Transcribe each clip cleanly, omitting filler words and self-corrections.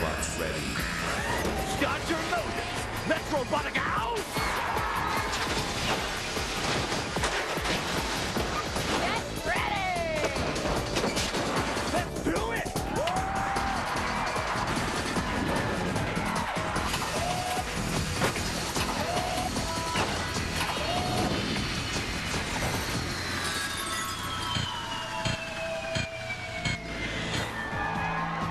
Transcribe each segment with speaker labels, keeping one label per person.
Speaker 1: Robots ready.
Speaker 2: Start your motors. Let's Robotica out.
Speaker 3: Get ready.
Speaker 2: Let's do it.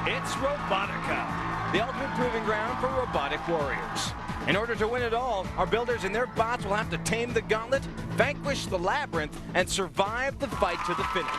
Speaker 2: It's Robotica, the ultimate proving ground for robotic warriors. In order to win it all, our builders and their bots will have to tame the gauntlet, vanquish the labyrinth, and survive the fight to the finish.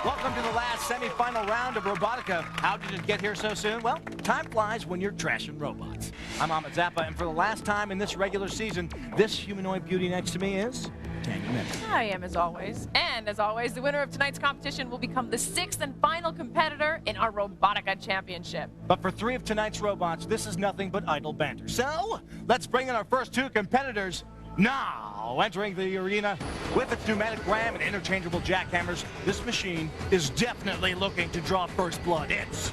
Speaker 2: Welcome to the last semi-final round of Robotica. How did it get here so soon? Well, time flies when you're trashing robots. I'm Ahmed Zappa, and for the last time in this regular season, this humanoid beauty next to me is Tanya Member.
Speaker 3: I am, as always. And as always, the winner of tonight's competition will become the 6th and final competitor in our Robotica Championship.
Speaker 2: But for 3 of tonight's robots, this is nothing but idle banter. So, let's bring in our first 2 competitors. Now, entering the arena with its pneumatic ram and interchangeable jackhammers, this machine is definitely looking to draw first blood. It's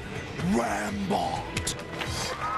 Speaker 2: Rambot.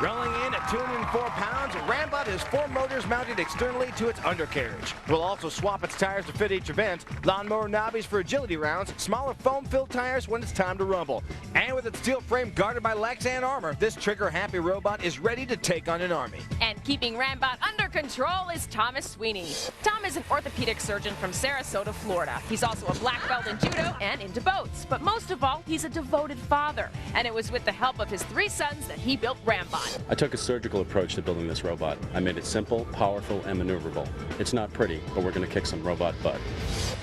Speaker 2: Rolling in at 204 pounds, Rambot has 4 motors mounted externally to its undercarriage. We'll also swap its tires to fit each event, lawnmower knobbies for agility rounds, smaller foam-filled tires when it's time to rumble. And with its steel frame guarded by Lexan armor, this trigger-happy robot is ready to take on an army.
Speaker 3: And keeping Rambot under control is Thomas Sweeney. Tom is an orthopedic surgeon from Sarasota, Florida. He's also a black belt in judo and into boats. But most of all, he's a devoted father. And it was with the help of his 3 sons that he built Rambot.
Speaker 4: I took a surgical approach to building this robot. I made it simple, powerful, and maneuverable. It's not pretty, but we're going to kick some robot butt.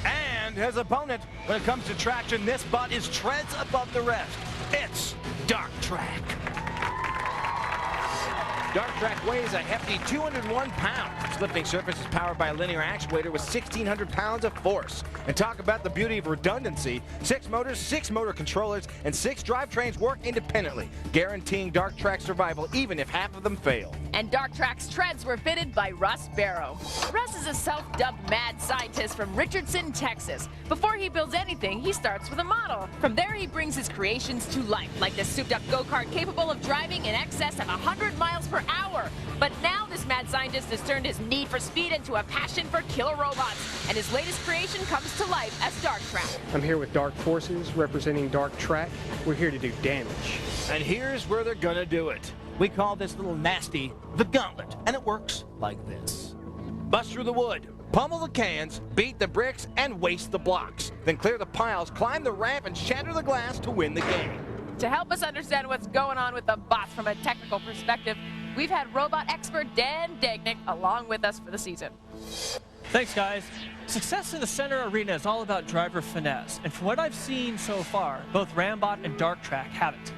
Speaker 2: And his opponent, when it comes to traction, this bot is treads above the rest. It's Dark Track. Dark Track weighs a hefty 201 pounds. Its lifting surface is powered by a linear actuator with 1,600 pounds of force. And talk about the beauty of redundancy. 6 motors, 6 motor controllers, and 6 drivetrains work independently, guaranteeing Dark Track's survival even if half of them fail.
Speaker 3: And Dark Track's treads were fitted by Russ Barrow. Russ is a self-dubbed mad scientist from Richardson, Texas. Before he builds anything, he starts with a model. From there, he brings his creations to life, like this souped-up go-kart capable of driving in excess of 100 miles per hour. But now this mad scientist has turned his need for speed into a passion for killer robots. And his latest creation comes to life as Dark Track.
Speaker 5: I'm here with Dark Forces, representing Dark Track. We're here to do damage.
Speaker 2: And here's where they're gonna do it. We call this little nasty the gauntlet, and it works like this. Bust through the wood, pummel the cans, beat the bricks, and waste the blocks. Then clear the piles, climb the ramp, and shatter the glass to win the game.
Speaker 3: To help us understand what's going on with the bots from a technical perspective, we've had robot expert Dan Dagnick along with us for the season.
Speaker 6: Thanks, guys. Success in the center arena is all about driver finesse, and from what I've seen so far, both Rambot and Dark Track have it.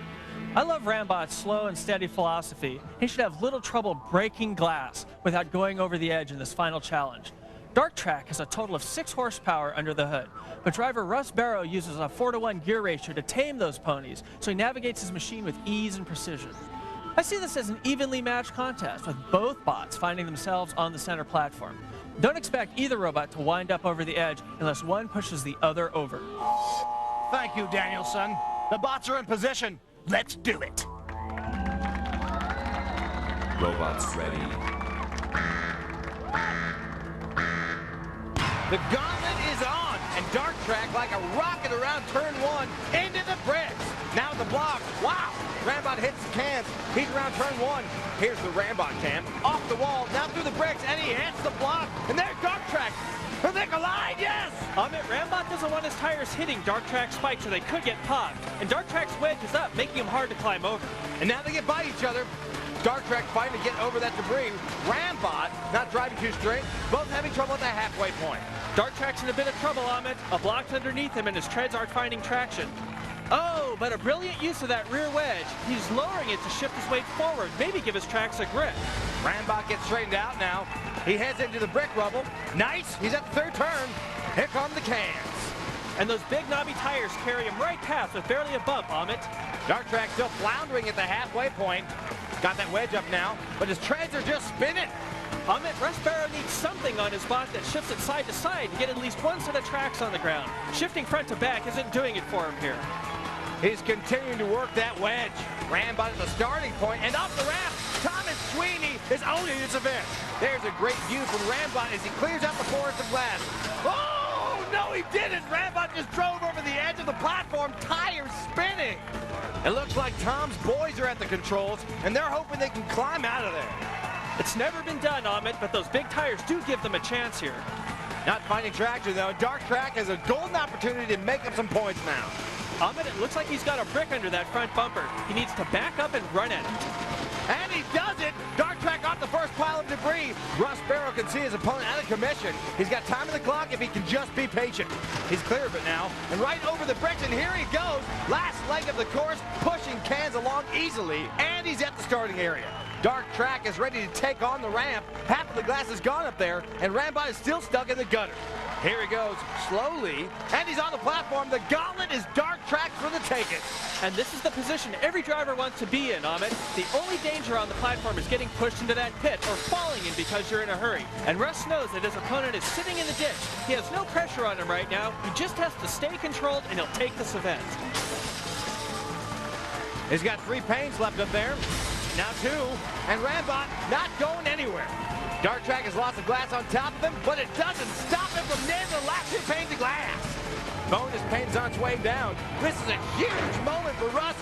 Speaker 6: I love Rambot's slow and steady philosophy. He should have little trouble breaking glass without going over the edge in this final challenge. Dark Track has a total of 6 horsepower under the hood, but driver Russ Barrow uses a 4-to-1 gear ratio to tame those ponies, so he navigates his machine with ease and precision. I see this as an evenly matched contest, with both bots finding themselves on the center platform. Don't expect either robot to wind up over the edge unless one pushes the other over.
Speaker 2: Thank you, Danielson. The bots are in position. Let's do it.
Speaker 1: Robots ready.
Speaker 2: The gauntlet is on, and Dark Track, like a rocket around turn 1, into the bricks. Now the block. Wow! Rambot hits the cans. He's around turn 1. Here's the Rambot cam. Off the wall, now through the bricks, and he hits the block. And there's Dark Track. And they collide, yes!
Speaker 6: Rambot doesn't want his tires hitting Dark Track's spikes or they could get popped. And Dark Track's wedge is up, making him hard to climb over.
Speaker 2: And now they get by each other. Dark Track fighting to get over that debris. Rambot not driving too straight, both having trouble at the halfway point.
Speaker 6: Dark Track's in a bit of trouble, Ahmed. A block's underneath him and his treads aren't finding traction. Oh, but a brilliant use of that rear wedge. He's lowering it to shift his weight forward, maybe give his tracks a grip.
Speaker 2: Rambot gets straightened out now. He heads into the brick rubble. Nice, he's at the 3rd turn. Here come the cans.
Speaker 6: And those big knobby tires carry him right past with barely a bump, Ahmed.
Speaker 2: Dark Track still floundering at the halfway point. Got that wedge up now, but his treads are just spinning.
Speaker 6: Ahmed, Russ Barrow needs something on his bot that shifts it side to side to get at least one set of tracks on the ground. Shifting front to back isn't doing it for him here.
Speaker 2: He's continuing to work that wedge. Rambot at the starting point and up the ramp. Thomas Sweeney is owning this event. There's a great view from Rambot as he clears out the forest of glass. Oh, no, he didn't. Rambot just drove over the edge of the platform, tires spinning. It looks like Tom's boys are at the controls, and they're hoping they can climb out of there.
Speaker 6: It's never been done, Amit, but those big tires do give them a chance here.
Speaker 2: Not finding traction, though. Dark Track has a golden opportunity to make up some points now.
Speaker 6: Amit, it looks like he's got a brick under that front bumper. He needs to back up and run at it.
Speaker 2: And he does it! Dark Track off the first pile of debris. Russ Barrow can see his opponent out of commission. He's got time on the clock if he can just be patient. He's clear of it now, and right over the bricks, and here he goes. Last leg of the course, pushing cans along easily, and he's at the starting area. Dark Track is ready to take on the ramp. Half of the glass is gone up there, and Rambot is still stuck in the gutter. Here he goes, slowly, and he's on the platform. The gauntlet is Dark Track for the taking.
Speaker 6: And this is the position every driver wants to be in, Amit. The only danger on the platform is getting pushed into that pit or falling in because you're in a hurry. And Russ knows that his opponent is sitting in the ditch. He has no pressure on him right now. He just has to stay controlled, and he'll take this event.
Speaker 2: He's got 3 panes left up there. Now 2, and Rambot not going anywhere. Dark Track has lots of glass on top of him, but it doesn't stop him from nailing the last 2 panes of glass. Bonus panes on its way down. This is a huge moment for Russ,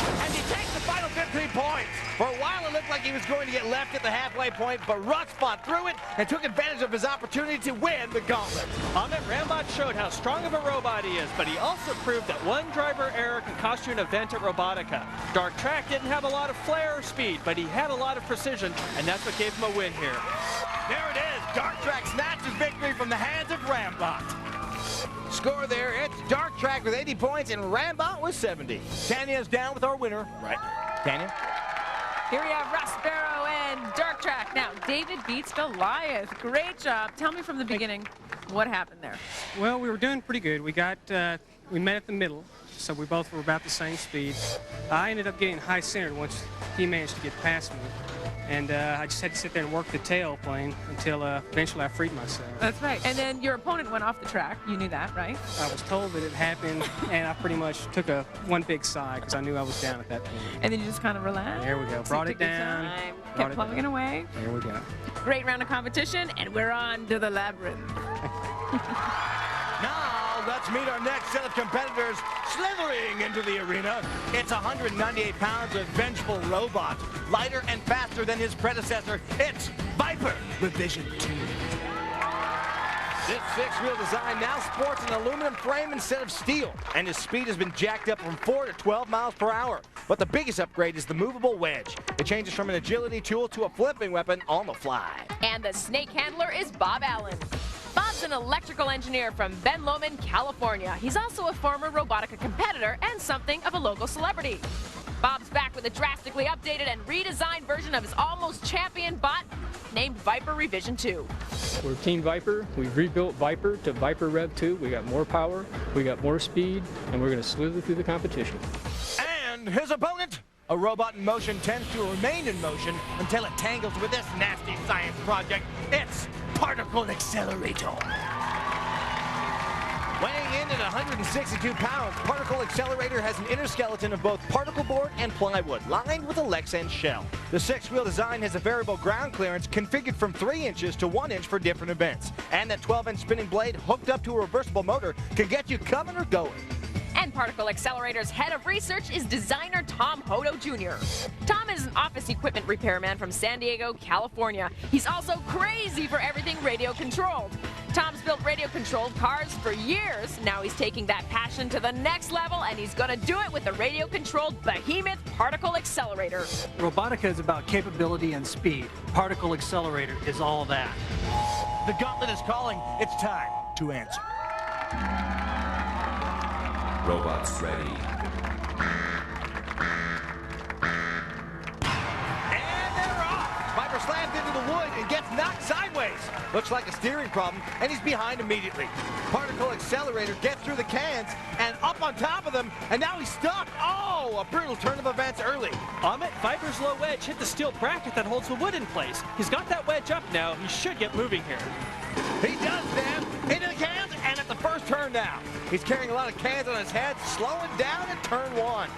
Speaker 2: and he takes the final 15 points. For a while, it looked like he was going to get left at the halfway point, but Russ fought through it and took advantage of his opportunity to win the gauntlet.
Speaker 6: Amit, Rambot showed how strong of a robot he is, but he also proved that one driver error can cost you an event at Robotica. Dark Track didn't have a lot of flair or speed, but he had a lot of precision, and that's what gave him a win here.
Speaker 2: There it is. Dark Track snatched his victory from the hands of Rambot. Score there, it's Dark Track with 80 points and Rambot with 70. Tanya's down with our winner. Right. Tanya?
Speaker 3: Here we have Russ Barrow and Dark Track. Now, David beats Goliath. Great job. Tell me from the beginning what happened there.
Speaker 5: Well, we were doing pretty good. We met at the middle, so we both were about the same speed. I ended up getting high-centered once he managed to get past me. And I just had to sit there and work the tail plane until eventually I freed myself.
Speaker 3: That's right. And then your opponent went off the track. You knew that, right?
Speaker 5: I was told that it happened, and I pretty much took one big sigh because I knew I was down at that point.
Speaker 3: And then you just kind of relaxed.
Speaker 5: There we go. Brought it down.
Speaker 3: Kept plugging away.
Speaker 5: There we go.
Speaker 3: Great round of competition, and we're on to the labyrinth.
Speaker 2: Now, let's meet our next set of competitors slithering into the arena. It's 198 pounds of vengeful robot, lighter and faster than his predecessor. It's Viper Revision 2. This 6-wheel design now sports an aluminum frame instead of steel, and his speed has been jacked up from 4 to 12 miles per hour. But the biggest upgrade is the movable wedge. It changes from an agility tool to a flipping weapon on the fly.
Speaker 3: And the snake handler is Bob Allen. Bob's an electrical engineer from Ben Lomond, California. He's also a former Robotica competitor and something of a local celebrity. Bob's back with a drastically updated and redesigned version of his almost champion bot named Viper Revision 2.
Speaker 7: We're Team Viper. We've rebuilt Viper to Viper Rev 2. We got more power, we got more speed, and we're going to slither through the competition.
Speaker 2: And his opponent? A robot in motion tends to remain in motion until it tangles with this nasty science project. It's Particle Accelerator. Weighing in at 162 pounds, Particle Accelerator has an inner skeleton of both particle board and plywood, lined with a Lexan shell. The 6-wheel design has a variable ground clearance configured from 3 inches to 1 inch for different events. And that 12-inch spinning blade hooked up to a reversible motor can get you coming or going.
Speaker 3: And Particle Accelerator's head of research is designer Tom Hodo Jr. Tom is an office equipment repairman from San Diego, California. He's also crazy for everything radio-controlled. Tom's built radio-controlled cars for years. Now he's taking that passion to the next level, and he's gonna do it with the radio-controlled behemoth Particle Accelerator.
Speaker 8: Robotica is about capability and speed. Particle Accelerator is all that.
Speaker 2: The gauntlet is calling. It's time to answer.
Speaker 1: Robots ready.
Speaker 2: And they're off! Viper slams into the wood and gets knocked sideways. Looks like a steering problem, and he's behind immediately. Particle Accelerator gets through the cans and up on top of them, and now he's stuck. Oh, a brutal turn of events early.
Speaker 6: Amit, Viper's low wedge hit the steel bracket that holds the wood in place. He's got that wedge up now. He should get moving here.
Speaker 2: He does that into the cans, and at the first turn now. He's carrying a lot of cans on his head, slowing down at turn 1.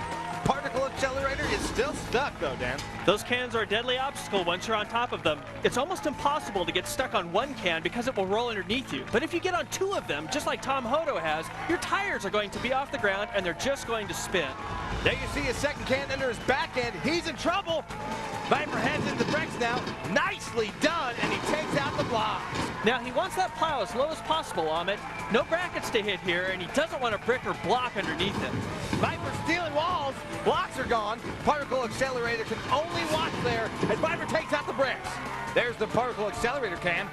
Speaker 2: Particle accelerator is still stuck though, Dan.
Speaker 6: Those cans are a deadly obstacle once you're on top of them. It's almost impossible to get stuck on one can because it will roll underneath you. But if you get on 2 of them, just like Tom Hodo has, your tires are going to be off the ground and they're just going to spin.
Speaker 2: There you see a second can under his back end. He's in trouble. Viper heads into the bricks now. Nicely done, and he takes out the blocks.
Speaker 6: Now, he wants that plow as low as possible, Amit. No brackets to hit here, and he doesn't want a brick or block underneath him.
Speaker 2: Viper stealing walls. Blocks are gone. Particle accelerator can only watch there as Viper takes out the bricks. There's the particle accelerator can.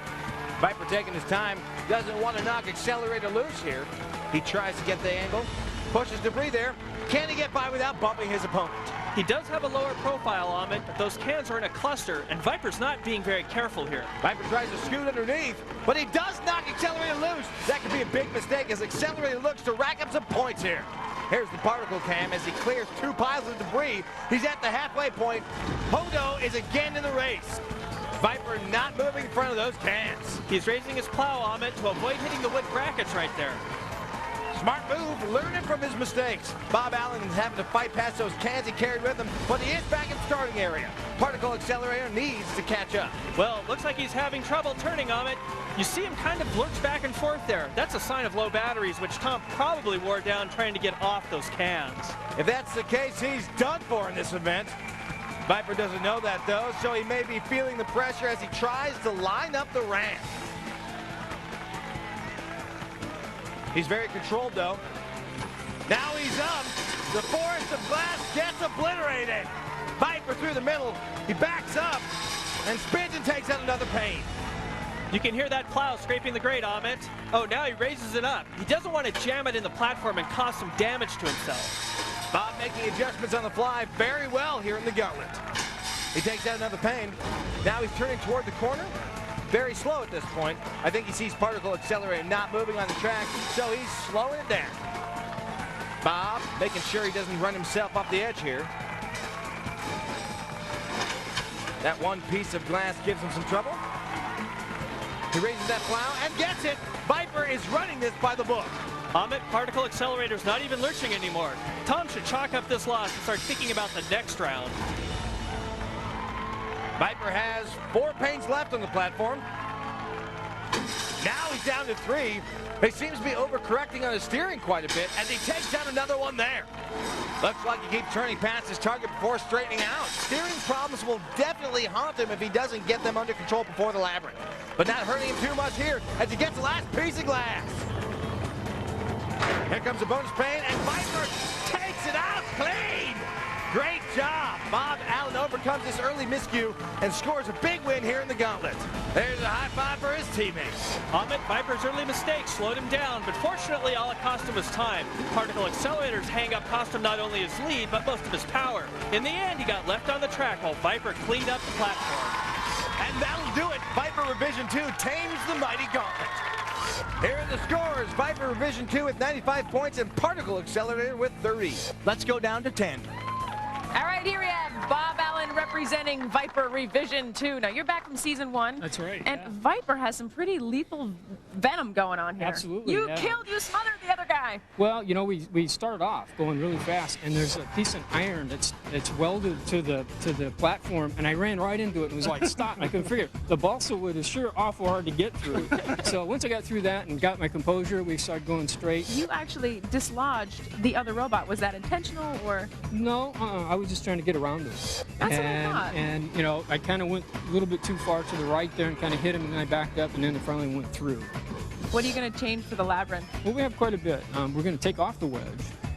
Speaker 2: Viper taking his time. Doesn't want to knock accelerator loose here. He tries to get the angle. Pushes debris there. Can he get by without bumping his opponent?
Speaker 6: He does have a lower profile, Amit, but those cans are in a cluster, and Viper's not being very careful here.
Speaker 2: Viper tries to scoot underneath, but he does knock accelerator loose. That could be a big mistake as accelerator looks to rack up some points here. Here's the particle cam as he clears 2 piles of debris. He's at the halfway point. Hodo is again in the race. Viper not moving in front of those cans.
Speaker 6: He's raising his plow, Amit, to avoid hitting the wood brackets right there.
Speaker 2: Smart move, learning from his mistakes. Bob Allen is having to fight past those cans he carried with him, but he is back in the starting area. Particle accelerator needs to catch up.
Speaker 6: Well, looks like he's having trouble turning, Amit. You see him kind of lurch back and forth there. That's a sign of low batteries, which Tom probably wore down trying to get off those cans.
Speaker 2: If that's the case, he's done for in this event. Viper doesn't know that, though, so he may be feeling the pressure as he tries to line up the ramp. He's very controlled, though. Now he's up. The forest of glass gets obliterated. Viper through the middle. He backs up and spins and takes out another pane.
Speaker 6: You can hear that plow scraping the grate, Amit. Oh, now he raises it up. He doesn't want to jam it in the platform and cause some damage to himself.
Speaker 2: Bob making adjustments on the fly very well here in the gauntlet. He takes out another pane. Now he's turning toward the corner. Very slow at this point. I think he sees particle accelerator not moving on the track, so he's slowing it down. Bob making sure he doesn't run himself off the edge here. That one piece of glass gives him some trouble. He raises that plow and gets it. Viper is running this by the book.
Speaker 6: Amit, particle accelerator's not even lurching anymore. Tom should chalk up this loss and start thinking about the next round.
Speaker 2: Viper has 4 panes left on the platform. Now he's down to 3. He seems to be overcorrecting on his steering quite a bit as he takes down another one there. Looks like he keeps turning past his target before straightening out. Steering problems will definitely haunt him if he doesn't get them under control before the labyrinth. But not hurting him too much here as he gets the last piece of glass. Here comes the bonus pane, and Viper takes it out clean. Great job. Bob Allen overcomes this early miscue and scores a big win here in the gauntlet. There's a high five for his teammates.
Speaker 6: Amit, Viper's early mistake slowed him down, but fortunately all it cost him was time. Particle accelerator's hang-up cost him not only his lead, but most of his power. In the end, he got left on the track while Viper cleaned up the platform.
Speaker 2: And that'll do it. Viper Revision 2 tames the mighty gauntlet. Here are the scores. Viper Revision 2 with 95 points and Particle Accelerator with 30. Let's go down to 10.
Speaker 3: All right, here we have Bob Allen representing Viper Revision 2. Now, you're back from Season 1.
Speaker 7: That's right.
Speaker 3: And
Speaker 7: yeah.
Speaker 3: Viper has some pretty lethal venom going on here.
Speaker 7: Absolutely,
Speaker 3: You
Speaker 7: yeah.
Speaker 3: you smothered the other guy.
Speaker 7: Well, you know, we started off going really fast, and there's a piece of iron that's welded to the platform, and I ran right into it and was like, stop. I couldn't figure it. The balsa wood is sure awful hard to get through. So once I got through that and got my composure, we started going straight.
Speaker 3: You actually dislodged the other robot. Was that intentional or?
Speaker 7: No, I was just trying to get around it.
Speaker 3: That's what I thought.
Speaker 7: And, you know, I kind of went a little bit too far to the right there and kind of hit him, and then I backed up, and then it finally went through.
Speaker 3: What are you going to change for the labyrinth?
Speaker 7: Well, we have quite a bit. We're going to take off the wedge,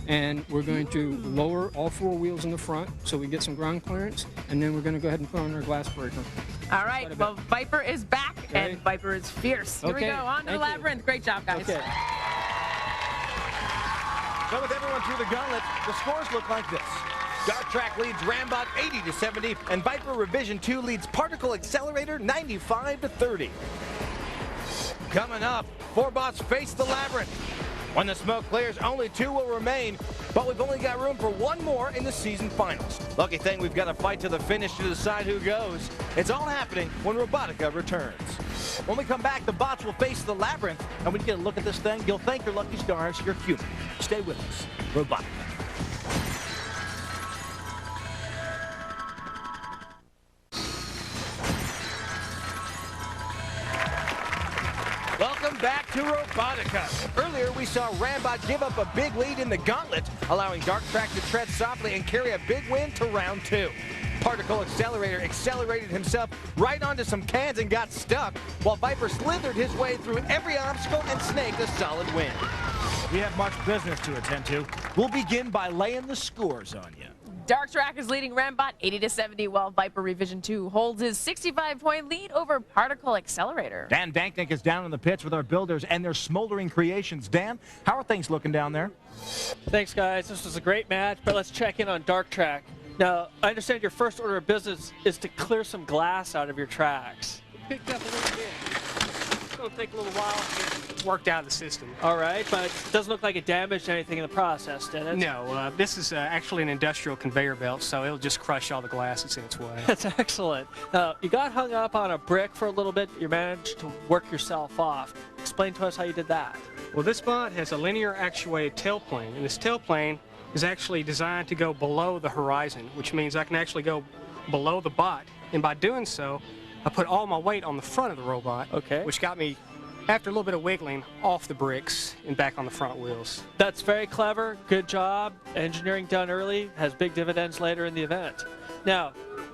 Speaker 7: and we're going to lower all 4 wheels in the front so we get some ground clearance, and then we're going to go ahead and put on our glass breaker.
Speaker 3: All right, well, Viper is back, and Viper is fierce. Here we
Speaker 7: Okay,
Speaker 3: go, on to the labyrinth.
Speaker 7: you.
Speaker 3: Great job, guys.
Speaker 7: Okay.
Speaker 2: So with everyone through the gauntlet, the scores look like this. Dark Track leads Rambot 80-70, and Viper Revision 2 leads Particle Accelerator 95-30. Coming up, 4 bots face the labyrinth. When the smoke clears, only 2 will remain. But we've only got room for one more in the season finals. Lucky thing we've got to fight to the finish to decide who goes. It's all happening when Robotica returns. When we come back, the bots will face the labyrinth. And when you get a look at this thing, you'll thank your lucky stars you're human. Stay with us. Robotica. Welcome back to Robotica. Earlier, we saw Rambot give up a big lead in the gauntlet, allowing Dark Track to tread softly and carry a big win to round 2. Particle Accelerator accelerated himself right onto some cans and got stuck, while Viper slithered his way through every obstacle and snaked a solid win. We have much business to attend to. We'll begin by laying the scores on you.
Speaker 3: Dark Track is leading Rambot 80-70, while Viper Revision 2 holds his 65-point lead over Particle Accelerator.
Speaker 2: Dan Danknick is down in the pits with our builders and their smoldering creations. Dan, how are things looking down there?
Speaker 6: Thanks, guys. This was a great match, but let's check in on Dark Track. Now, I understand your first order of business is to clear some glass out of your tracks.
Speaker 5: Picked up a little bit. It's going to take a little while to get worked out of the system.
Speaker 6: All right, but it doesn't look like it damaged anything in the process, did it?
Speaker 5: No, this is actually an industrial conveyor belt, so it'll just crush all the glass that's in its way.
Speaker 6: That's excellent. Now, you got hung up on a brick for a little bit. You managed to work yourself off. Explain to us how you did that.
Speaker 5: Well, this bot has a linear actuated tailplane, and this tailplane is actually designed to go below the horizon, which means I can actually go below the bot. And by doing so, I put all my weight on the front of the robot, which got me, after a little bit of wiggling, off the bricks and back on the front wheels.
Speaker 6: That's very clever. Good job. Engineering done early has big dividends later in the event. Now,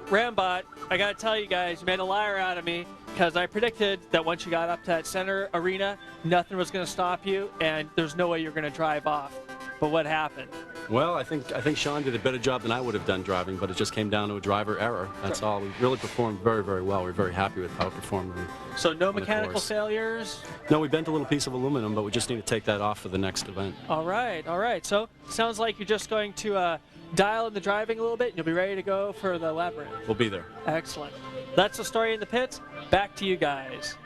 Speaker 6: Rambot, I got to tell you guys, you made a liar out of me because I predicted that once you got up to that center arena, nothing was going to stop you, and there's no way you're going to drive off. But what happened?
Speaker 4: Well, I think Sean did a better job than I would have done driving, but it just came down to a driver error. That's all. We really performed very, very well. We're very happy with how it performed.
Speaker 6: So no mechanical failures?
Speaker 4: No, we bent a little piece of aluminum, but we just need to take that off for the next event.
Speaker 6: All right, all right. So sounds like you're just going to dial in the driving a little bit, and you'll be ready to go for the labyrinth.
Speaker 4: We'll be there.
Speaker 6: Excellent. That's the story in the pits. Back to you guys.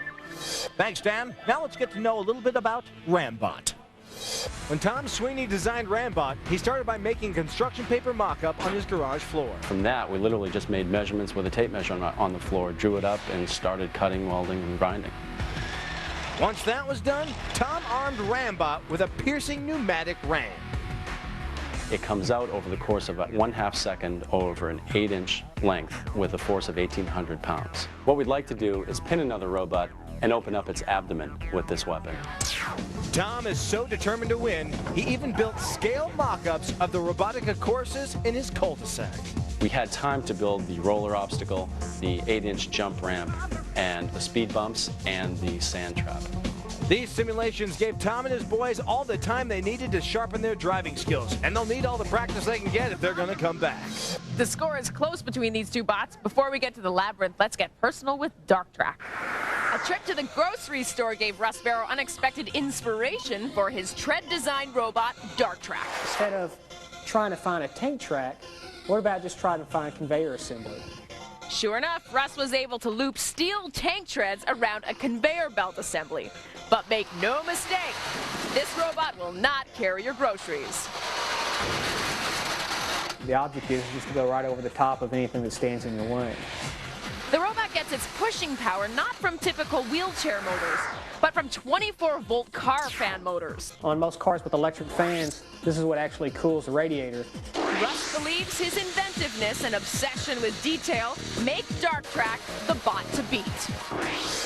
Speaker 2: Thanks, Dan. Now let's get to know a little bit about Rambot. When Tom Sweeney designed Rambot, he started by making construction paper mock-up on his garage floor.
Speaker 4: From that, we literally just made measurements with a tape measure on the floor, drew it up, and started cutting, welding, and grinding.
Speaker 2: Once that was done, Tom armed Rambot with a piercing pneumatic ram.
Speaker 4: It comes out over the course of about 1/2 second over an 8-inch length with a force of 1,800 pounds. What we'd like to do is pin another robot and open up its abdomen with this weapon.
Speaker 2: Tom is so determined to win, he even built scale mock-ups of the Robotica courses in his cul-de-sac.
Speaker 4: We had time to build the roller obstacle, the 8-inch jump ramp, and the speed bumps, and the sand trap.
Speaker 2: These simulations gave Tom and his boys all the time they needed to sharpen their driving skills, and they'll need all the practice they can get if they're going to come back.
Speaker 3: The score is close between these two bots. Before we get to the labyrinth, let's get personal with Dark Track. A trip to the grocery store gave Russ Barrow unexpected inspiration for his tread-designed robot, Dark Track.
Speaker 7: Instead of trying to find a tank track, what about just trying to find a conveyor assembly?
Speaker 3: Sure enough, Russ was able to loop steel tank treads around a conveyor belt assembly. But make no mistake, this robot will not carry your groceries.
Speaker 7: The object is just to go right over the top of anything that stands in your way.
Speaker 3: The robot gets its pushing power not from typical wheelchair motors, but from 24-volt car fan motors.
Speaker 7: On most cars with electric fans, this is what actually cools the radiator.
Speaker 3: Russ believes his inventiveness and obsession with detail make Dark Track the bot to beat.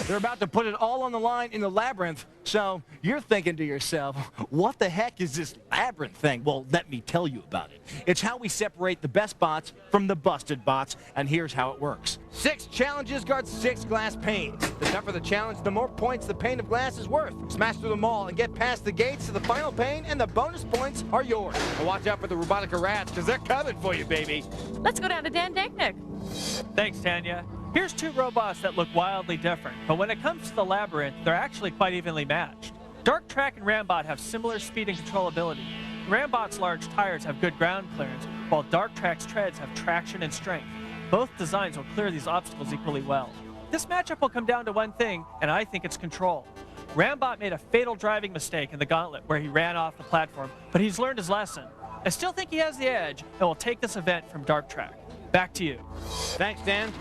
Speaker 2: They're about to put it all on the line in the labyrinth, so you're thinking to yourself, what the heck is this labyrinth thing? Well, let me tell you about it. It's how we separate the best bots from the busted bots, and here's how it works. 6 challenges guard 6 glass panes. The tougher the challenge, the more points the pane of glass is worth. Smash through them all and get past the gates to the final pane, and the bonus points are yours. But watch out for the Robotica rats, because they're coming for you, baby.
Speaker 3: Let's go down to Dan Danknick.
Speaker 6: Thanks, Tanya. Here's 2 robots that look wildly different, but when it comes to the labyrinth, they're actually quite evenly matched. Dark Track and Rambot have similar speed and controllability. Rambot's large tires have good ground clearance, while Dark Track's treads have traction and strength. Both designs will clear these obstacles equally well. This matchup will come down to one thing, and I think it's control. Rambot made a fatal driving mistake in the gauntlet where he ran off the platform, but he's learned his lesson. I still think he has the edge and will take this event from Dark Track. Back to you.
Speaker 2: Thanks, Dan.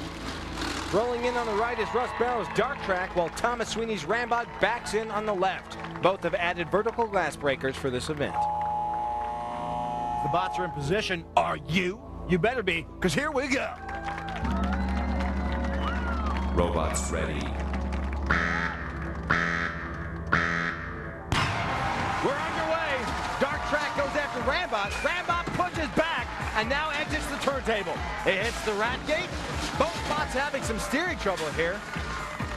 Speaker 2: Rolling in on the right is Russ Barrow's Dark Track, while Thomas Sweeney's Rambot backs in on the left. Both have added vertical glass breakers for this event. The bots are in position. Are you? You better be, because here we go.
Speaker 1: Robots ready.
Speaker 2: We're underway. Dark Track goes after Rambot. Rambot pushes back and now exits the turntable. It hits the rat gate. Both bots having some steering trouble here.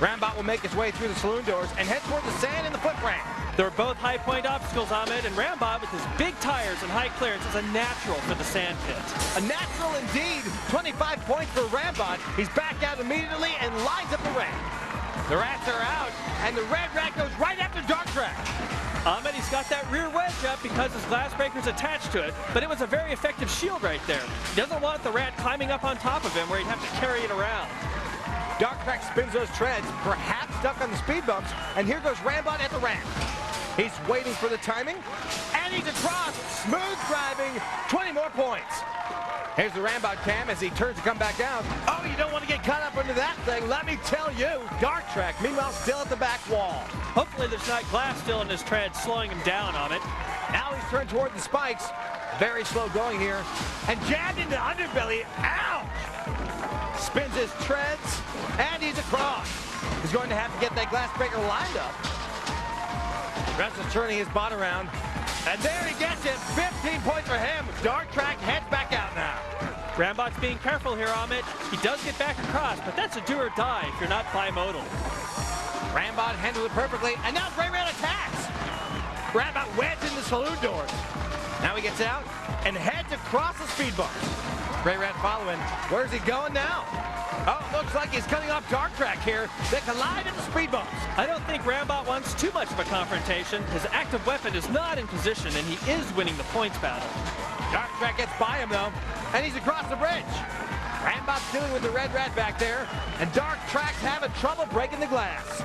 Speaker 2: Rambot will make his way through the saloon doors and head toward the sand in the foot ramp.
Speaker 6: They're both high-point obstacles, Ahmed, and Rambot, with his big tires and high clearance, is a natural for the sand pit.
Speaker 2: A natural indeed. 25 points for Rambot. He's back out immediately and lines up the ramp. The rats are out, and the red rat goes right after Dark Track.
Speaker 6: Ahmed, he's got that rear wedge up because his glass breaker's attached to it, but it was a very effective shield right there. He doesn't want the rat climbing up on top of him where he'd have to carry it around.
Speaker 2: Dark Track spins those treads, perhaps stuck on the speed bumps, and here goes Rambot at the ramp. He's waiting for the timing, and he's across. Smooth driving, 20 more points. Here's the Rambot cam as he turns to come back out. Oh, you don't want to get caught up into that thing. Let me tell you. Dark Track, meanwhile, still at the back wall.
Speaker 6: Hopefully there's not glass still in his tread slowing him down on it.
Speaker 2: Now he's turned toward the spikes. Very slow going here. And jabbed into the underbelly. Ouch! Spins his treads, and he's across. He's going to have to get that glass breaker lined up. Russ is turning his bot around. And there he gets it. 15 points for him. Dark Track heads back out now.
Speaker 6: Rambot's being careful here, Ahmed. He does get back across, but that's a do or die if you're not bimodal.
Speaker 2: Rambot handled it perfectly, and now Gray Rat attacks. Rambot wedged in the saloon doors. Now he gets out and heads across the speed bumps. Gray Rat following. Where's he going now? Oh, looks like he's cutting off Dark Track here. They collide at the speed bumps.
Speaker 6: I don't think Rambot wants too much of a confrontation. His active weapon is not in position, and he is winning the points battle.
Speaker 2: Dark Track gets by him, though, and he's across the bridge. Rambot's dealing with the red rat back there, and Dark Track's having trouble breaking the glass.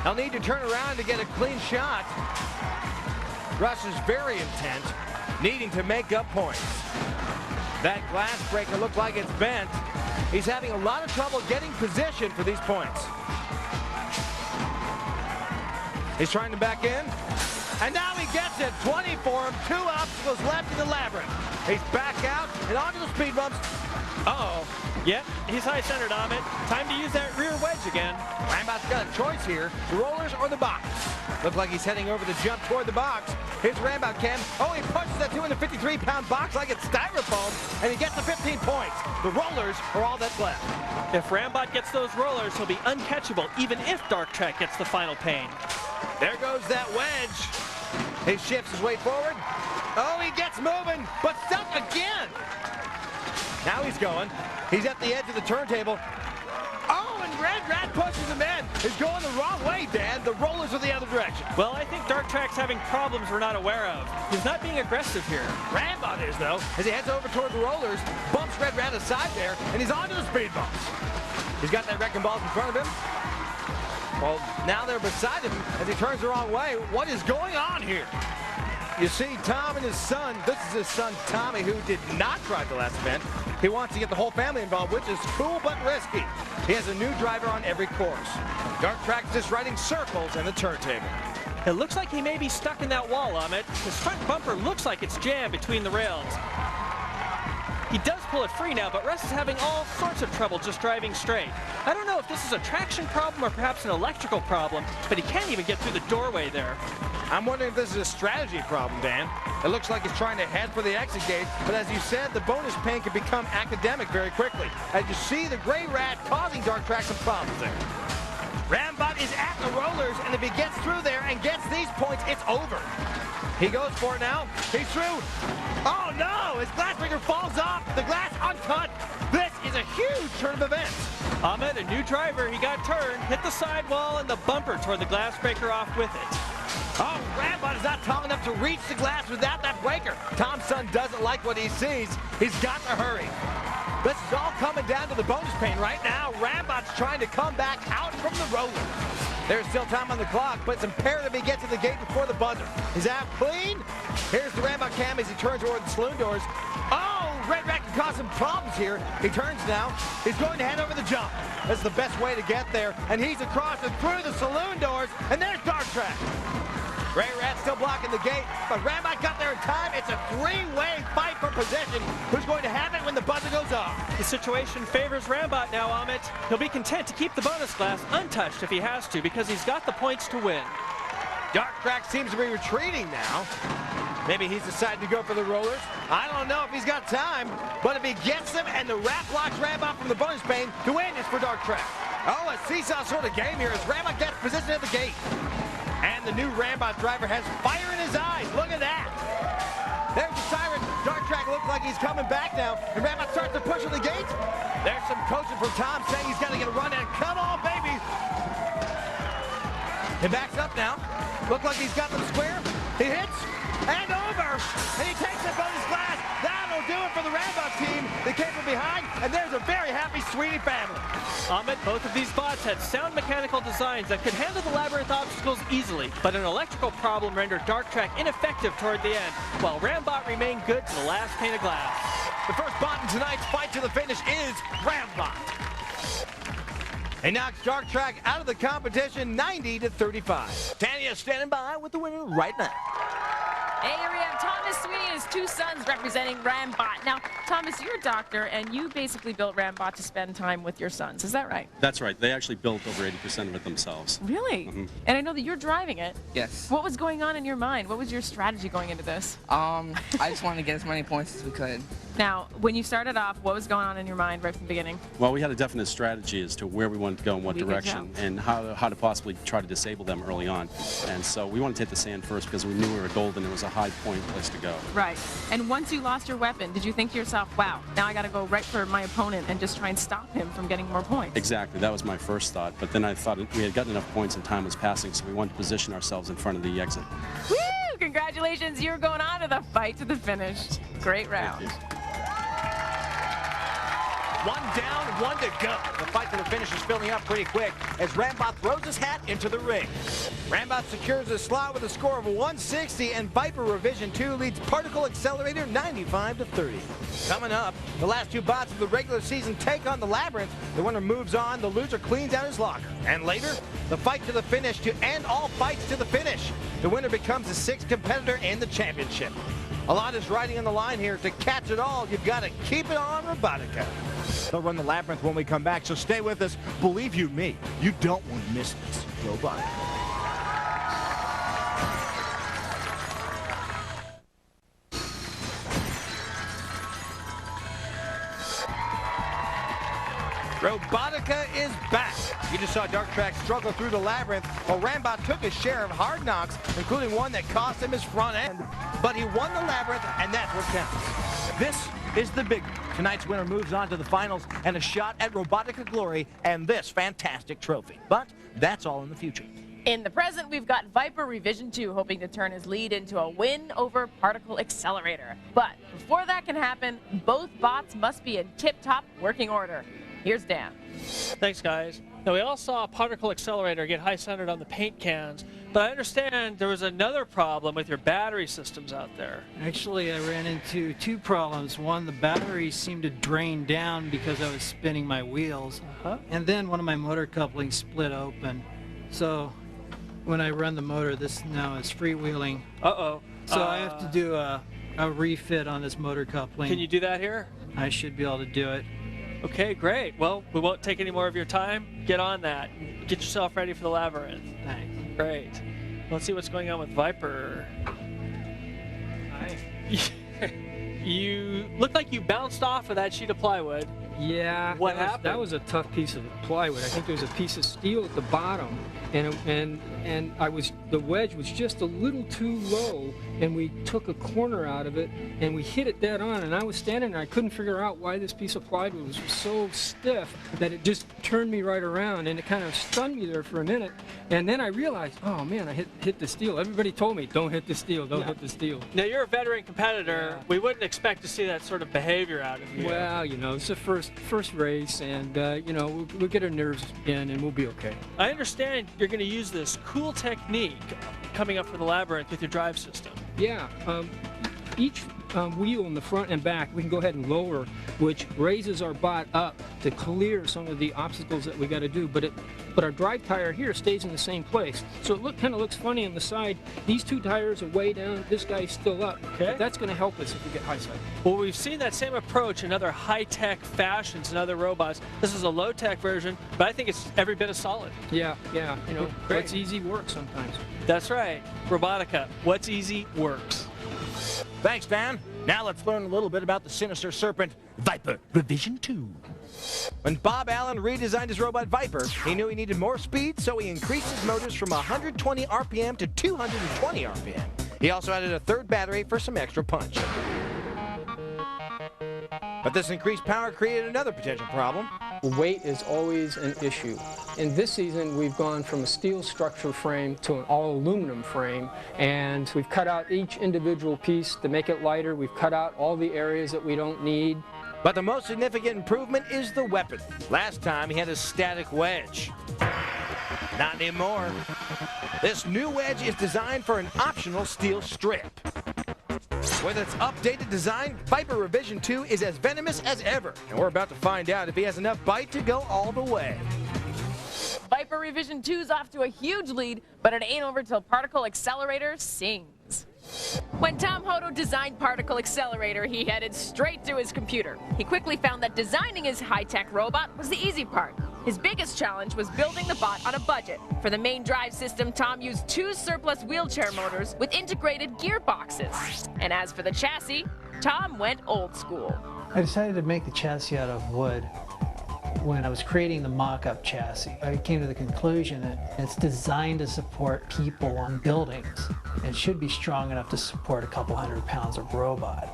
Speaker 2: He'll need to turn around to get a clean shot. Russ is very intent, needing to make up points. That glass breaker looked like it's bent. He's having a lot of trouble getting position for these points. He's trying to back in. And now he gets it. 20 for him. 2 obstacles left in the labyrinth. He's back out and onto the speed bumps. Uh-oh.
Speaker 6: Yep, he's high-centered, Ahmed. Time to use that rear wedge again.
Speaker 2: Rambot's got a choice here. The rollers or the box. Looks like he's heading over the jump toward the box. Here's Rambot cam. Oh, he punches that 253-pound box like it's styrofoam, and he gets the 15 points. The rollers are all that's left.
Speaker 6: If Rambot gets those rollers, he'll be uncatchable, even if Dark Track gets the final pain.
Speaker 2: There goes that wedge. He shifts his way forward. Oh, he gets moving, but stuck again. Now he's going. He's at the edge of the turntable. Oh, and Red Rat pushes him in. He's going the wrong way, Dan. The rollers are the other direction.
Speaker 6: Well, I think Dark Track's having problems we're not aware of. He's not being aggressive here.
Speaker 2: Rambot is, though, as he heads over toward the rollers, bumps Red Rat aside there, and he's onto the speed bumps. He's got that wrecking balls in front of him. Well, now they're beside him as he turns the wrong way. What is going on here? You see, Tom and his son, this is his son Tommy, who did not drive the last event. He wants to get the whole family involved, which is cool but risky. He has a new driver on every course. Dark Track's just riding circles in the turntable.
Speaker 6: It looks like he may be stuck in that wall, Ahmed. His front bumper looks like it's jammed between the rails. He does pull it free now, but Russ is having all sorts of trouble just driving straight. I don't know if this is a traction problem or perhaps an electrical problem, but he can't even get through the doorway there.
Speaker 2: I'm wondering if this is a strategy problem, Dan. It looks like he's trying to head for the exit gate, but as you said, the bonus pain can become academic very quickly. As you see, the Gray Rat causing Dark Track some problems there. Rambot is at the rollers, and if he gets through there and gets these points, it's over. He goes for it now. He's through. Oh, no! His glass breaker falls off. The glass uncut. This is a huge turn of events.
Speaker 6: Ahmed, a new driver, he got turned, hit the sidewall and the bumper toward the glass breaker off with it.
Speaker 2: Oh, Rambot is not tall enough to reach the glass without that breaker. Tom's son doesn't like what he sees. He's got to hurry. This is all coming down to the bonus pain right now. Rambot's trying to come back out from the rollers. There's still time on the clock, but it's imperative he gets to the gate before the buzzer. He's out clean. Here's the Rambo cam as he turns toward the saloon doors. Oh, Red Rat can cause some problems here. He turns now. He's going to head over the jump. That's the best way to get there. And he's across and through the saloon doors. And there's Dark Track. Ray Rat still blocking the gate, but Rambo got there in time. It's a three-way fight for possession. Who's going to have it when the buzzer goes off?
Speaker 6: The situation favors Rambot now, Amit. He'll be content to keep the bonus glass untouched if he has to, because he's got the points to win.
Speaker 2: Dark Track seems to be retreating now. Maybe he's decided to go for the rollers. I don't know if he's got time, but if he gets them and the rat blocks Rambot from the bonus pane, the win is for Dark Track. Oh, a seesaw sort of game here as Rambot gets positioned at the gate. And the new Rambot driver has fire in his eyes. Look at that. There's the siren. Dark Track looks like he's coming back now. And Rambot starts to push on the gate. There's some coaching from Tom saying he's got to get a run in. Come on, baby. He backs up now. Look like he's got them square. He hits and over. And he takes the bonus glass. That'll do it for the Rambot team. They came from behind, and there's a very happy Sweetie family.
Speaker 6: Amit, both of these bots had sound mechanical designs that could handle the labyrinth obstacles easily, but an electrical problem rendered Dark Track ineffective toward the end, while Rambot remained good to the last pane of glass.
Speaker 2: The first bot in tonight's fight to the finish is Rambot. He knocks Dark Track out of the competition 90-35. Tanya standing by with the winner right now.
Speaker 3: Hey, here we have Thomas Sweeney and his two sons representing Rambot. Now, Thomas, you're a doctor, and you basically built Rambot to spend time with your sons. Is that right?
Speaker 4: That's right. They actually built over 80% of it themselves.
Speaker 3: Really?
Speaker 4: Mm-hmm.
Speaker 3: And I know that you're driving it.
Speaker 9: Yes.
Speaker 3: What was going on in your mind? What was your strategy going into this?
Speaker 9: I just wanted to get as many points as we could.
Speaker 3: Now, when you started off, what was going on in your mind right from the beginning?
Speaker 4: Well, we had a definite strategy as to where we wanted to go in what
Speaker 3: We could
Speaker 4: direction
Speaker 3: tell.
Speaker 4: and how to possibly try to disable them early on. And so we wanted to hit the sand first because we knew we were golden. It was a high point place to go.
Speaker 3: Right. And once you lost your weapon, did you think to yourself, wow, now I got to go right for my opponent and just try and stop him from getting more points?
Speaker 4: Exactly. That was my first thought. But then I thought we had gotten enough points and time was passing, so we wanted to position ourselves in front of the exit.
Speaker 3: Woo! Congratulations, you're going on to the fight to the finish. Great round.
Speaker 4: Thank you.
Speaker 2: One down, one to go. The fight to the finish is filling up pretty quick as Rambot throws his hat into the ring. Rambot secures his slot with a score of 160, and Viper Revision 2 leads Particle Accelerator 95-30. Coming up, the last two bots of the regular season take on the Labyrinth. The winner moves on, the loser cleans out his locker. And later, the fight to the finish to end all fights to the finish. The winner becomes the sixth competitor in the championship. A lot is riding on the line here. To catch it all, you've got to keep it on Robotica. They'll run the Labyrinth when we come back, so stay with us. Believe you me, you don't want to miss this. Robotica. Robotica is back. You just saw Dark Track struggle through the Labyrinth, while Rambot took his share of hard knocks, including one that cost him his front end. But he won the Labyrinth, and that's what counts. This is the big one. Tonight's winner moves on to the finals and a shot at Robotica glory and this fantastic trophy. But that's all in the future.
Speaker 3: In the present, we've got Viper Revision 2 hoping to turn his lead into a win over Particle Accelerator. But before that can happen, both bots must be in tip-top working order. Here's Dan.
Speaker 6: Thanks, guys. Now, we all saw Particle Accelerator get high-centered on the paint cans, but I understand there was another problem with your battery systems out there.
Speaker 7: Actually, I ran into two problems. One, the battery seemed to drain down because I was spinning my wheels. And then one of my motor couplings split open. So when I run the motor, this now is freewheeling.
Speaker 6: Uh-oh.
Speaker 7: So I have to do a refit on this motor coupling.
Speaker 6: Can you do that here?
Speaker 7: I should be able to do it.
Speaker 6: Okay, great. Well, we won't take any more of your time. Get on that. Get yourself ready for the Labyrinth.
Speaker 7: Thanks.
Speaker 6: Great. Let's see what's going on with Viper.
Speaker 7: Hi.
Speaker 6: You look like you bounced off of that sheet of plywood.
Speaker 7: Yeah.
Speaker 6: What happened?
Speaker 7: That was a tough piece of plywood. I think there was a piece of steel at the bottom, and the wedge was just a little too low, and we took a corner out of it, and we hit it dead on, and I was standing there. I couldn't figure out why this piece of plywood was so stiff that it just turned me right around, and it kind of stunned me there for a minute, and then I realized, oh man, I hit the steel. Everybody told me, don't hit the steel, don't hit the steel.
Speaker 6: Now, you're a veteran competitor.
Speaker 7: Yeah.
Speaker 6: We wouldn't expect to see that sort of behavior out of you.
Speaker 7: Well, you know, it's the first first race, and you know, we'll get our nerves in, and we'll be okay.
Speaker 6: I understand you're going to use this cool technique coming up for the labyrinth with your drive system.
Speaker 7: Yeah. Each wheel in the front and back we can go ahead and lower, which raises our bot up to clear some of the obstacles that we got to do. But our drive tire here stays in the same place, so it kind of looks funny on the side. These two tires are way down. This guy's still up.
Speaker 6: Okay.
Speaker 7: But that's going to help us if we get high side.
Speaker 6: Well, we've seen that same approach in other high-tech fashions and other robots. This is a low-tech version, but I think it's every bit as solid.
Speaker 7: Yeah. You know,
Speaker 6: Great.
Speaker 7: what's easy works sometimes.
Speaker 6: That's right. Robotica. What's easy works.
Speaker 2: Thanks, Dan. Now let's learn a little bit about the sinister serpent, Viper Revision 2. When Bob Allen redesigned his robot Viper, he knew he needed more speed, so he increased his motors from 120 RPM to 220 RPM. He also added a third battery for some extra punch. But this increased power created another potential problem.
Speaker 7: Weight is always an issue. In this season, we've gone from a steel structure frame to an all-aluminum frame, and we've cut out each individual piece to make it lighter. We've cut out all the areas that we don't need.
Speaker 2: But the most significant improvement is the weapon. Last time he had a static wedge. Not anymore. This new wedge is designed for an optional steel strip. With its updated design, Viper Revision 2 is as venomous as ever, and we're about to find out if he has enough bite to go all the way.
Speaker 3: Viper Revision 2's off to a huge lead, but it ain't over till Particle Accelerator sings. When Tom Hodo designed Particle Accelerator, he headed straight to his computer. He quickly found that designing his high-tech robot was the easy part. His biggest challenge was building the bot on a budget. For the main drive system, Tom used 2 surplus wheelchair motors with integrated gearboxes. And as for the chassis, Tom went old school.
Speaker 8: I decided to make the chassis out of wood. When I was creating the mock-up chassis, I came to the conclusion that it's designed to support people on buildings. It should be strong enough to support a couple 100 pounds of robot.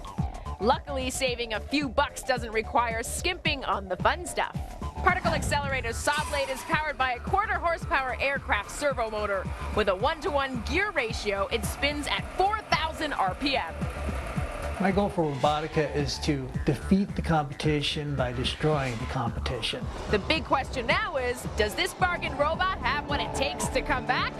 Speaker 3: Luckily, saving a few bucks doesn't require skimping on the fun stuff. Particle Accelerator's saw blade is powered by a 1/4 horsepower aircraft servo motor. With a 1-to-1 gear ratio, it spins at 4,000 RPM.
Speaker 8: My goal for Robotica is to defeat the competition by destroying the competition.
Speaker 3: The big question now is, does this bargain robot have what it takes to come back?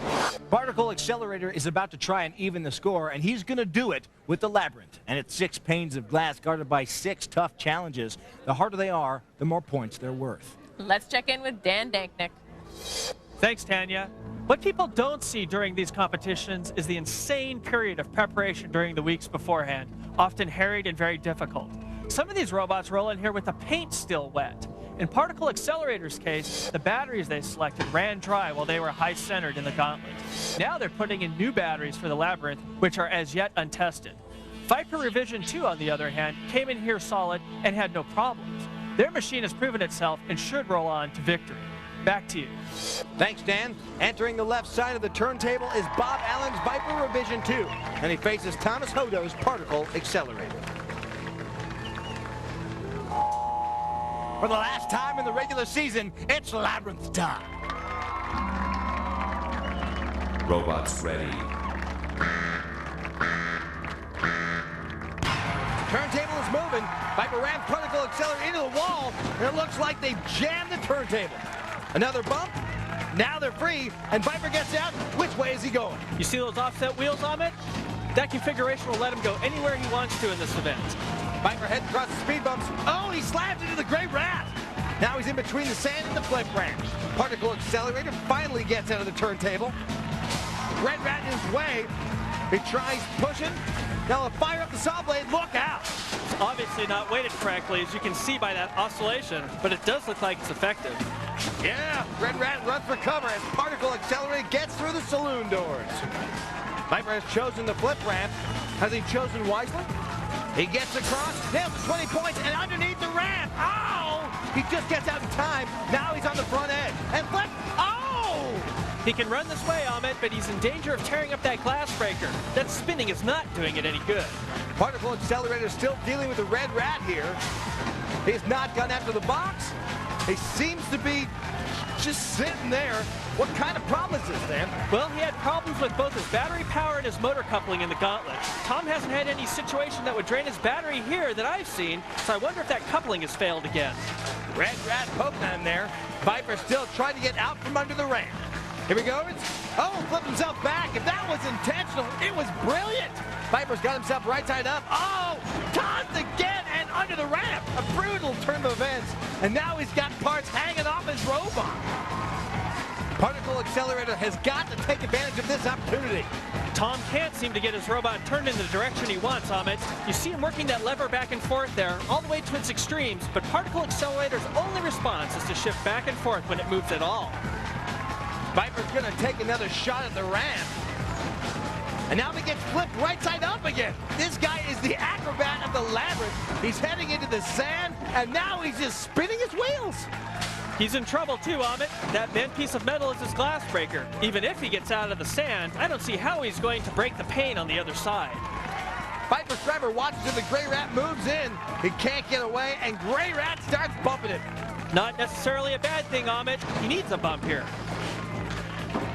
Speaker 2: Particle Accelerator is about to try and even the score, and he's going to do it with the labyrinth and its 6 panes of glass guarded by 6 tough challenges. The harder they are, the more points they're worth.
Speaker 3: Let's check in with Dan Danknick.
Speaker 6: Thanks, Tanya. What people don't see during these competitions is the insane period of preparation during the weeks beforehand, often harried and very difficult. Some of these robots roll in here with the paint still wet. In Particle Accelerator's case, the batteries they selected ran dry while they were high-centered in the gauntlet. Now they're putting in new batteries for the labyrinth, which are as yet untested. Viper Revision 2, on the other hand, came in here solid and had no problems. Their machine has proven itself and should roll on to victory. Back to you.
Speaker 2: Thanks, Dan. Entering the left side of the turntable is Bob Allen's Viper Revision 2, and he faces Thomas Hodo's Particle Accelerator. For the last time in the regular season, it's Labyrinth time.
Speaker 1: Robots ready.
Speaker 2: Turntable is moving. Viper rams Particle Accelerator into the wall, and it looks like they've jammed the turntable. Another bump. Now they're free, and Viper gets out. Which way is he going?
Speaker 6: You see those offset wheels on it? That configuration will let him go anywhere he wants to in this event.
Speaker 2: Viper heads across the speed bumps. Oh, he slams into the gray rat. Now he's in between the sand and the flip ramp. Particle Accelerator finally gets out of the turntable. Red rat in his way. He tries pushing. Now he'll fire up the saw blade. Look out.
Speaker 6: It's obviously not weighted correctly, as you can see by that oscillation, but it does look like it's effective.
Speaker 2: Yeah, Red Rat runs for cover as Particle Accelerator gets through the saloon doors. Viper has chosen the flip ramp. Has he chosen wisely? He gets across, nails the 20 points, and underneath the ramp. Oh! He just gets out in time. Now he's on the front edge. And flip. Oh!
Speaker 6: He can run this way, Ahmed, but he's in danger of tearing up that glass breaker. That spinning is not doing it any good.
Speaker 2: Particle Accelerator still dealing with the Red Rat here. He's not gone after the box. He seems to be just sitting there. What kind of problem is this, Dan?
Speaker 6: Well, he had problems with both his battery power and his motor coupling in the gauntlet. Tom hasn't had any situation that would drain his battery here that I've seen, so I wonder if that coupling has failed again.
Speaker 2: Red Rat poking him there. Viper still trying to get out from under the ramp. Here he goes. Oh, flipped himself back. If that was intentional, it was brilliant. Viper's got himself right side up. Oh, tossed again and under the ramp. A brutal turn of events. And now he's got parts hanging off his robot. Particle Accelerator has got to take advantage of this opportunity.
Speaker 6: Tom can't seem to get his robot turned in the direction he wants, Amit. You see him working that lever back and forth there, all the way to its extremes, but Particle Accelerator's only response is to shift back and forth when it moves at all.
Speaker 2: Viper's going to take another shot at the ramp. And now he gets flipped right side up again. This guy is the acrobat of the labyrinth. He's heading into the sand, and now he's just spinning his wheels.
Speaker 6: He's in trouble too, Amit. That bent piece of metal is his glass breaker. Even if he gets out of the sand, I don't see how he's going to break the pane on the other side.
Speaker 2: Viper's driver watches as the Gray Rat moves in. He can't get away, and Gray Rat starts bumping it.
Speaker 6: Not necessarily a bad thing, Amit. He needs a bump here.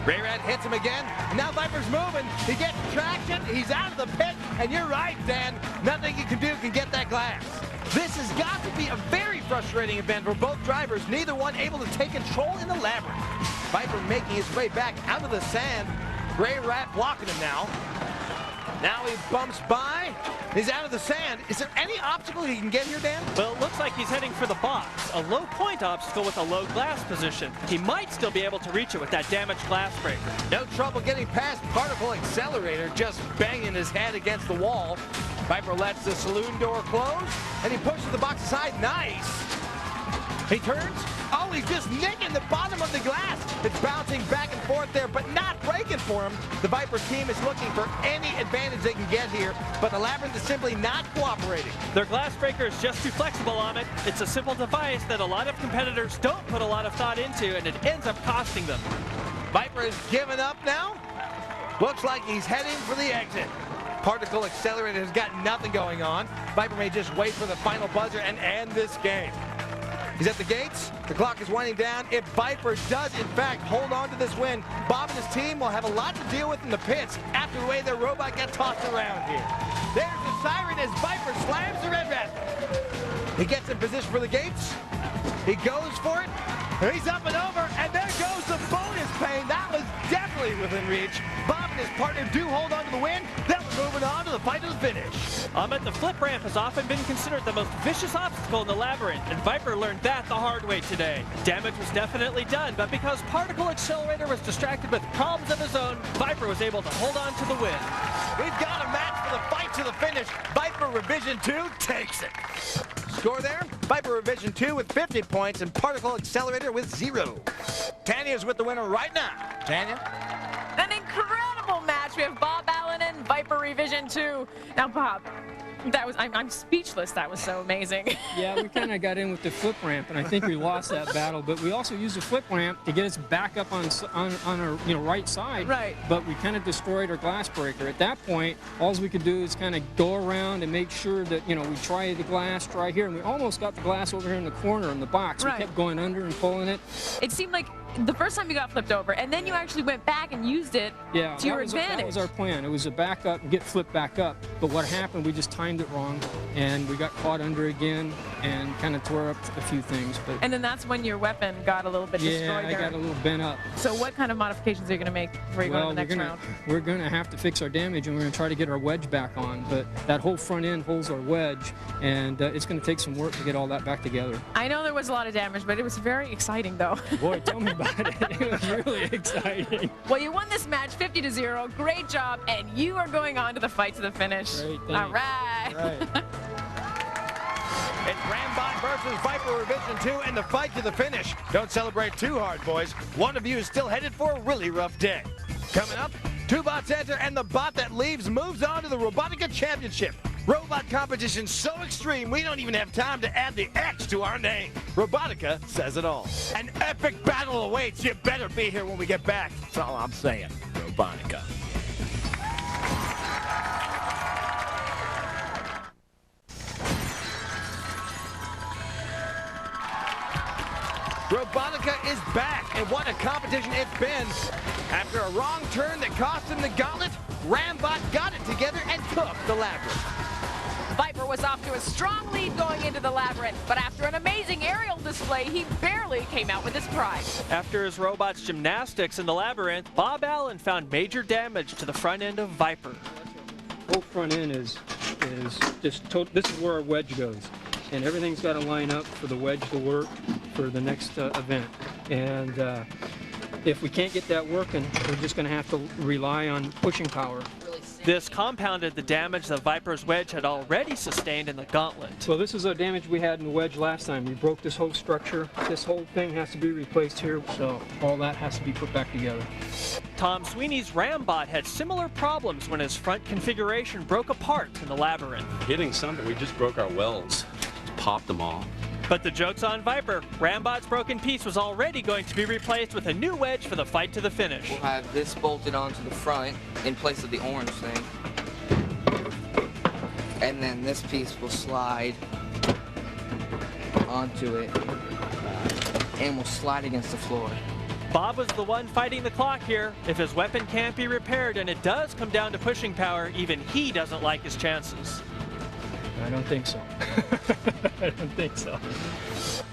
Speaker 2: Gray Rat hits him again, and now Viper's moving. He gets traction, he's out of the pit, and you're right, Dan. Nothing you can do can get that glass. This has got to be a very frustrating event for both drivers, neither one able to take control in the labyrinth. Viper making his way back out of the sand. Gray Rat blocking him now. Now he bumps by. He's out of the sand. Is there any obstacle he can get here, Dan?
Speaker 6: Well, it looks like he's heading for the box, a low point obstacle with a low glass position. He might still be able to reach it with that damaged glass breaker.
Speaker 2: No trouble getting past Particle Accelerator, just banging his head against the wall. Viper lets the saloon door close, and he pushes the box aside. Nice. He turns. Oh, he's just nicking the bottom of the glass. It's bouncing back and forth there, but not breaking for him. The Viper team is looking for any advantage they can get here, but the labyrinth is simply not cooperating.
Speaker 6: Their glass breaker is just too flexible on it. It's a simple device that a lot of competitors don't put a lot of thought into, and it ends up costing them.
Speaker 2: Viper has given up now. Looks like he's heading for the exit. Particle Accelerator has got nothing going on. Viper may just wait for the final buzzer and end this game. He's at the gates. The clock is winding down. If Viper does, in fact, hold on to this win, Bob and his team will have a lot to deal with in the pits after the way their robot got tossed around here. There's the siren as Viper slams the Red Rat. He gets in position for the gates. He goes for it. He's up and over, and there goes the bonus pane. That was definitely within reach. Bob and his partner do hold on to the win. Then we're moving on to the fight to the finish.
Speaker 6: Amit, the flip ramp has often been considered the most vicious obstacle in the labyrinth, and Viper learned that the hard way today. Damage was definitely done, but because Particle Accelerator was distracted with problems of his own, Viper was able to hold on to the win.
Speaker 2: We've got a match for the fight to the finish. Viper Revision 2 takes it. Score there, Viper Revision 2 with 50 points and Particle Accelerator with 0. Tanya's with the winner right now. Tanya?
Speaker 3: An incredible match. We have Bob Allen and Viper Revision 2. Now, Bob, I'm speechless. That was so amazing.
Speaker 7: Yeah, we kind of got in with the flip ramp, and I think we lost that battle. But we also used the flip ramp to get us back up on our right side.
Speaker 3: Right.
Speaker 7: But we kind of destroyed our glass breaker. At that point, all we could do is kind of go around and make sure that we try the glass, try here, and we almost got the glass over here in the corner in the box.
Speaker 3: Right.
Speaker 7: We kept going under and pulling it.
Speaker 3: It seemed like the first time you got flipped over, and then you actually went back and used it to your advantage.
Speaker 7: That was our plan. It was a back up and get flipped back up. But what happened, we just timed it wrong, and we got caught under again and kind of tore up a few things. But
Speaker 3: and then that's when your weapon got a little bit destroyed
Speaker 7: yeah, I
Speaker 3: there.
Speaker 7: got a little bent up.
Speaker 3: So what kind of modifications are you going to make before you go to the next round?
Speaker 7: We're going to have to fix our damage, and we're going to try to get our wedge back on. But that whole front end holds our wedge, and it's going to take some work to get all that back together.
Speaker 3: I know there was a lot of damage, but it was very exciting, though.
Speaker 7: Boy, tell me about it. It was really exciting.
Speaker 3: Well, you won this match 50-0. Great job, and you are going on to the fight to the finish.
Speaker 7: Great, thanks.
Speaker 3: All right.
Speaker 7: All right.
Speaker 2: It's Rambot versus Viper Revision 2 in the fight to the finish. Don't celebrate too hard, boys. One of you is still headed for a really rough day. Coming up, 2 bots enter, and the bot that leaves moves on to the Robotica Championship. Robot competition so extreme, we don't even have time to add the X to our name. Robotica says it all. An epic battle awaits. You better be here when we get back. That's all I'm saying. Robotica. Robotica is back, and what a competition it's been. After a wrong turn that cost him the gauntlet, Rambot got it together and took the labyrinth.
Speaker 3: Viper was off to a strong lead going into the labyrinth, but after an amazing aerial display, he barely came out with his prize.
Speaker 6: After his robot's gymnastics in the labyrinth, Bob Allen found major damage to the front end of Viper.
Speaker 7: Whole front end is just total. This is where our wedge goes, and everything's got to line up for the wedge to work for the next event. And if we can't get that working, we're just going to have to rely on pushing power.
Speaker 6: This compounded the damage that Viper's wedge had already sustained in the gauntlet.
Speaker 7: Well, this is the damage we had in the wedge last time. We broke this whole structure. This whole thing has to be replaced here, so all that has to be put back together.
Speaker 6: Tom Sweeney's Rambot had similar problems when his front configuration broke apart in the labyrinth.
Speaker 4: Hitting something, we just broke our welds. Popped them all.
Speaker 6: But the joke's on Viper. Rambot's broken piece was already going to be replaced with a new wedge for the fight to the finish.
Speaker 9: We'll have this bolted onto the front in place of the orange thing. And then this piece will slide onto it and will slide against the floor.
Speaker 6: Bob was the one fighting the clock here. If his weapon can't be repaired and it does come down to pushing power, even he doesn't like his chances.
Speaker 7: I don't think so. I don't think so.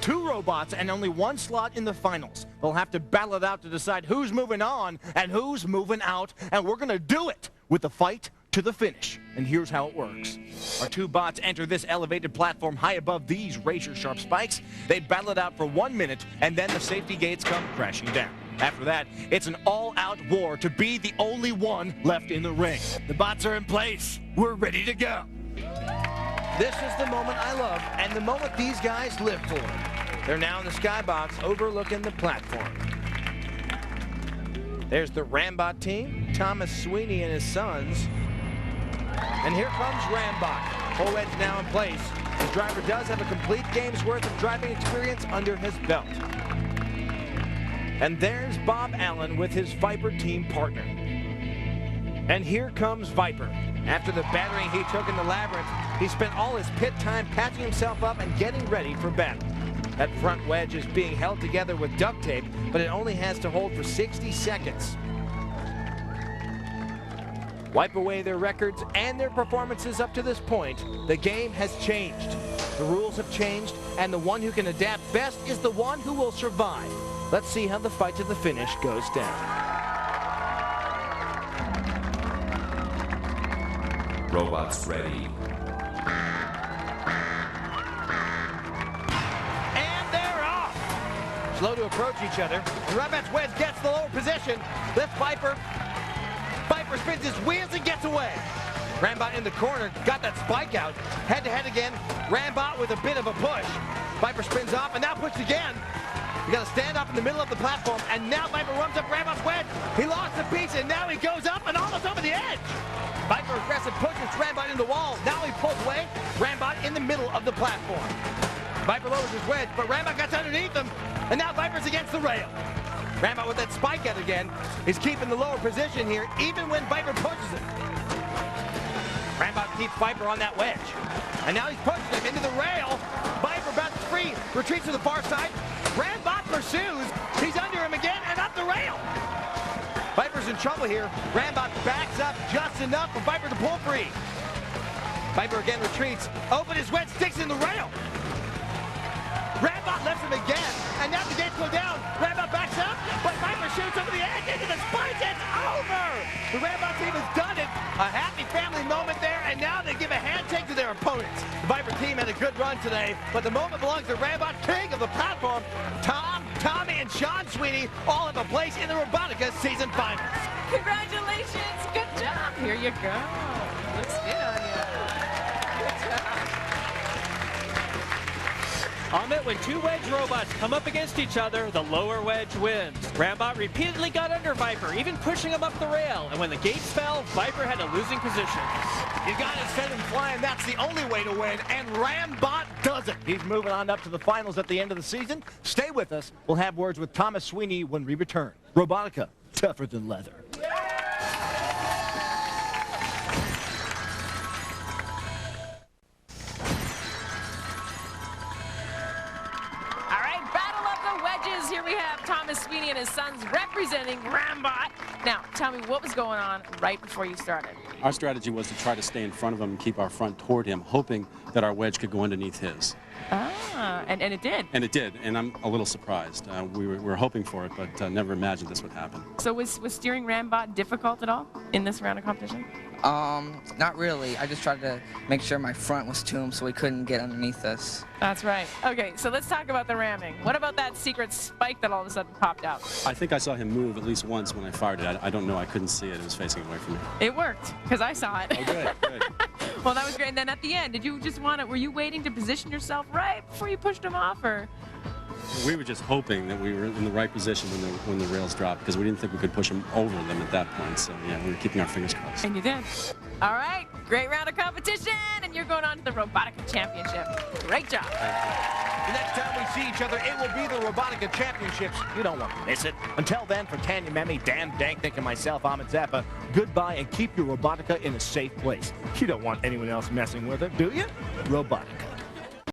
Speaker 2: 2 robots and only 1 slot in the finals. They'll have to battle it out to decide who's moving on and who's moving out, and we're going to do it with the fight to the finish. And here's how it works. Our 2 bots enter this elevated platform high above these razor-sharp spikes. They battle it out for 1 minute, and then the safety gates come crashing down. After that, it's an all-out war to be the only one left in the ring. The bots are in place. We're ready to go. This is the moment I love, and the moment these guys live for. They're now in the skybox overlooking the platform. There's the Rambot team, Thomas Sweeney and his sons. And here comes Rambot. Full edge now in place. His driver does have a complete game's worth of driving experience under his belt. And there's Bob Allen with his Viper team partner. And here comes Viper. After the battering he took in the labyrinth, he spent all his pit time patching himself up and getting ready for battle. That front wedge is being held together with duct tape, but it only has to hold for 60 seconds. Wipe away their records and their performances up to this point. The game has changed. The rules have changed, and the one who can adapt best is the one who will survive. Let's see how the fight to the finish goes down.
Speaker 1: Robots ready.
Speaker 2: And they're off. Slow to approach each other. And Rambot's wedge gets the lower position. Lifts Viper. Viper spins his wheels and gets away. Rambot in the corner, got that spike out. Head to head again. Rambot with a bit of a push. Viper spins off and now pushed again. You got to stand up in the middle of the platform, and now Viper runs up Rambot's wedge. He lost a piece, and now he goes up and almost over the edge. Viper aggressive pushes Rambot in the wall. Now he pulls away. Rambot in the middle of the platform. Viper lowers his wedge, but Rambot gets underneath him, and now Viper's against the rail. Rambot with that spike out again is keeping the lower position here, even when Viper pushes him. Rambot keeps Viper on that wedge. And now he's pushing him into the rail. Viper bounces free, retreats to the far side. Rambot pursues. He's under him again and up the rail. Viper's in trouble here. Rambot backs up just enough for Viper to pull free. Viper again retreats. Open his wedge, sticks in the rail. Rambot lifts him again, and now the gates go down. Rambot backs up, but Viper shoots over the edge into the spikes. It's over! The Rambot team has done it. A happy family moment there, and now they give a handshake to their opponents. The Viper team had a good run today, but the moment belongs to Rambot, king of the platform. Tom, Tommy, and Sean Sweeney all have a place in the Robotica season finals.
Speaker 3: Congratulations! Good job! Here you go. Looks good on you. Good job.
Speaker 6: Amit, when 2 wedge robots come up against each other, the lower wedge wins. Rambot repeatedly got under Viper, even pushing him up the rail. And when the gates fell, Viper had a losing position.
Speaker 2: You got to send him flying. That's the only way to win, and Rambot does it. He's moving on up to the finals at the end of the season. Stay with us. We'll have words with Thomas Sweeney when we return. Robotica, tougher than leather.
Speaker 3: judges, here we have Thomas Sweeney and his sons representing Rambot. Now, tell me what was going on right before you started.
Speaker 4: Our strategy was to try to stay in front of him and keep our front toward him, hoping that our wedge could go underneath his.
Speaker 3: And it did.
Speaker 4: And it did, and I'm a little surprised. We were hoping for it, but never imagined this would happen.
Speaker 3: So was steering Rambot difficult at all in this round of competition?
Speaker 9: Not really. I just tried to make sure my front was to him so he couldn't get underneath us.
Speaker 3: That's right. Okay, so let's talk about the ramming. What about that secret spike that all of a sudden popped out?
Speaker 4: I think I saw him move at least once when I fired it. I don't know. I couldn't see it. It was facing away from me.
Speaker 3: It worked, because I saw it.
Speaker 4: Oh, good, good.
Speaker 3: Well, that was great. And then at the end, did you just want to, were you waiting to position yourself right before you pushed him off, or?
Speaker 4: We were just hoping that we were in the right position when the rails dropped, because we didn't think we could push them over them at that point. So, yeah, we were keeping our fingers crossed.
Speaker 3: And you did. All right, great round of competition, and you're going on to the Robotica Championship. Great job.
Speaker 2: The next time we see each other, it will be the Robotica Championships. You don't want to miss it. Until then, for Tanya Memme, Dan Danknick, and myself, Ahmed Zappa, goodbye, and keep your Robotica in a safe place. You don't want anyone else messing with it, do you? Robotica.